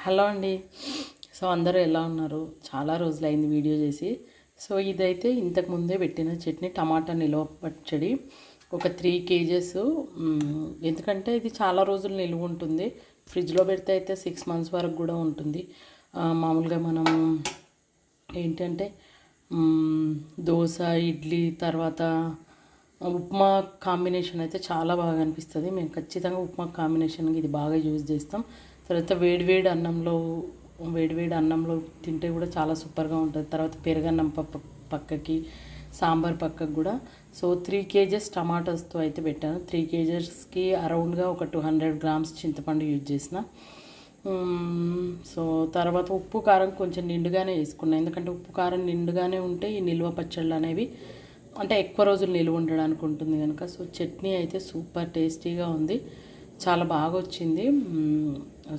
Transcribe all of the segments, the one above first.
Hello అండి. So అందరూ ఎలా ఉన్నారు? చాలా రోజులైంది వీడియో చేసి. సో ఇదైతే ఇంతకు ముందే పెట్టిన చట్నీ, టమాటా నిల్వ పచ్చడి ఒక 3 kgs. ఎందుకంటే ఇది చాలా రోజులు నిల్వ ఉంటుంది. ఫ్రిడ్జ్లో పెడితే అయితే 6 months వరకు కూడా ఉంటుంది. మామూలుగా మనం ఏంటంటే దోశ, ఇడ్లీ, తర్వాత ఉప్మా కాంబినేషన్ అయితే చాలా బాగా అనిపిస్తుంది. మేము ఖచ్చితంగా ఉప్మా కాంబినేషన్కి ఇది బాగా యూజ్ చేస్తాం. తర్వాత వేడివేడి అన్నంలో తింటే కూడా చాలా సూపర్గా ఉంటుంది. తర్వాత పెరుగన్నం పక్కకి, సాంబార్ పక్కకు కూడా. సో 3 kgs టమాటాస్తో అయితే పెట్టాను. 3 kgsకి అరౌండ్గా ఒక 200 grams చింతపండు యూజ్ చేసిన. సో తర్వాత ఉప్పు కారం కొంచెం నిండుగానే వేసుకున్నాను. ఎందుకంటే ఉప్పు కారం నిండుగానే ఉంటే ఈ నిల్వ పచ్చళ్ళు అనేవి అంటే ఎక్కువ రోజులు నిల్వ ఉండడానికి ఉంటుంది కనుక. సో చట్నీ అయితే సూపర్ టేస్టీగా ఉంది, చాలా బాగా వచ్చింది.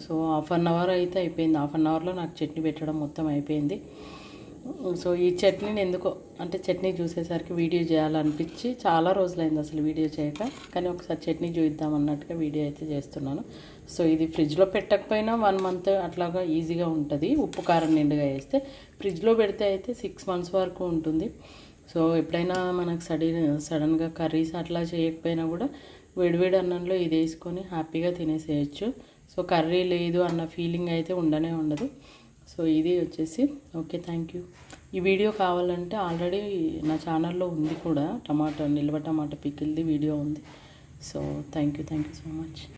సో 1/2 hour అయితే అయిపోయింది. 1/2 hourలో నాకు చట్నీ పెట్టడం మొత్తం అయిపోయింది. సో ఈ చట్నీని ఎందుకో అంటే చట్నీ చూసేసరికి వీడియో చేయాలనిపించి చాలా రోజులైంది అసలు వీడియో చేయక, కానీ ఒకసారి చట్నీ చూద్దాం అన్నట్టుగా వీడియో అయితే చేస్తున్నాను. సో ఇది ఫ్రిడ్జ్లో పెట్టకపోయినా 1 month అట్లాగా ఈజీగా ఉంటుంది. ఉప్పు కారం నిండుగా వేస్తే ఫ్రిడ్జ్లో పెడితే అయితే 6 months వరకు ఉంటుంది. సో ఎప్పుడైనా మనకు సడన్గా కర్రీస్ అట్లా చేయకపోయినా కూడా వేడివేడి అన్నంలో ఇది వేసుకొని హ్యాపీగా తినేసేయచ్చు. సో కర్రీ లేదు అన్న ఫీలింగ్ అయితే ఉండదు. సో ఇది వచ్చేసి ఓకే, థ్యాంక్ యూ. ఈ వీడియో కావాలంటే ఆల్రెడీ నా ఛానల్లో ఉంది కూడా, నిల్వ టమాటా పికిల్ది వీడియో ఉంది. So thank you so much.